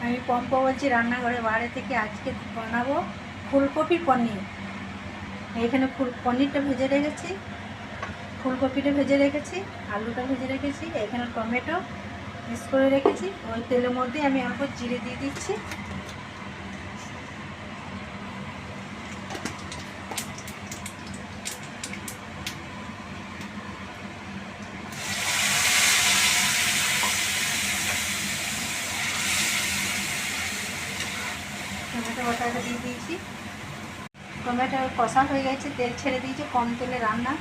আমি পম্পা বলছি রান্নাঘরে বাইরে থেকে। আজকে বানাবো ফুলকপির পনির। এখানে পনিরটা ভেজে রেখেছি, ফুলকপিটা ভেজে রেখেছি, আলুটা ভেজে রেখেছি, এখানে টমেটো মিক্স করে রেখেছি। ওই তেলের মধ্যে আমি অল্প জিরে দিয়ে দিচ্ছি। টমেটো বাটাটা দিয়ে দিয়েছি। টমেটো কষা হয়ে গেছে, তেল ছেড়ে দিয়েছে, কম তেলে রান্না।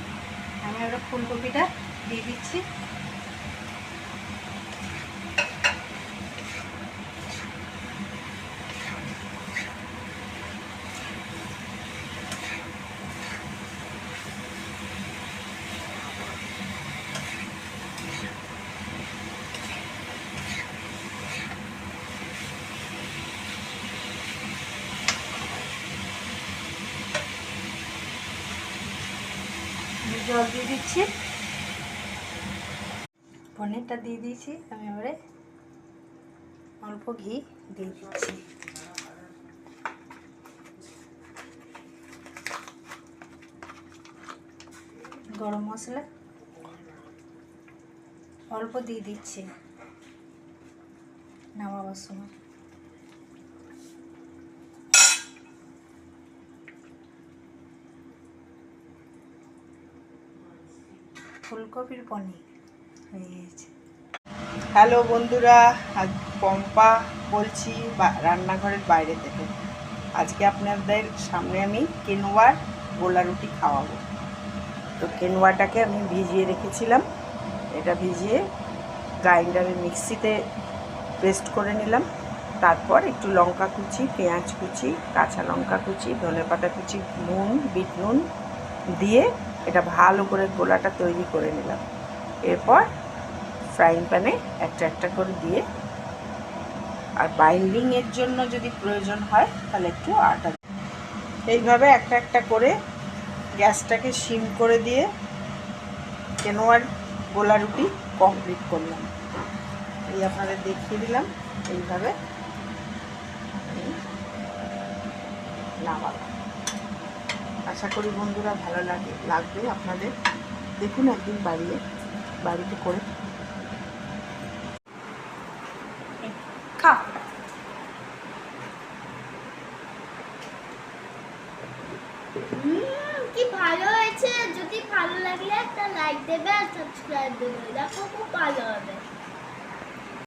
আমি ওটা ফুলকপিটা দিয়ে দিচ্ছি। জল দিয়ে দিচ্ছি, পনিরটা দিয়ে দিয়েছি। আমি এবারে অল্প ঘি দিয়ে দিচ্ছি। গরম মশলা অল্প দিয়ে দিচ্ছি নামাবার সময়। ফুলকপির পনির হয়ে গেছে। হ্যালো বন্ধুরা, আজ পম্পা বলছি রান্নাঘরের বাইরে থেকে। আজকে আপনাদের সামনে আমি কেনোয়ার গোলা রুটি খাওয়াবো। তো কেনোয়াটাকে আমি ভিজিয়ে রেখেছিলাম, এটা ভিজিয়ে গ্রাইন্ডারে মিক্সিতে পেস্ট করে নিলাম। তারপর একটু লঙ্কা কুচি, পেঁয়াজ কুচি, কাঁচা লঙ্কা কুচি, ধনেপাতা কুচি, নুন, বিট নুন দিয়ে এটা ভালো করে গোলাটা তৈরি করে নিলাম। এরপর ফ্রাইং প্যানে একটা একটা করে দিয়ে, আর বাইন্ডিংয়ের জন্য যদি প্রয়োজন হয় তাহলে একটু আটা, এইভাবে একটা একটা করে গ্যাসটাকে সিম করে দিয়ে কেনোয়ার গোলা রুটি কমপ্লিট করলাম। এই আপনাদের দেখিয়ে দিলাম, এইভাবে নামালাম। আশা করি বন্ধুরা ভালো লাগবে আপনাদের। দেখুন একদিন বাড়িতে করে কি ভালো হয়েছে। যদি ভালো লাগলে একটা লাইক দেবে আর সাবস্ক্রাইব দেবে, দেখো খুব ভালো হবে।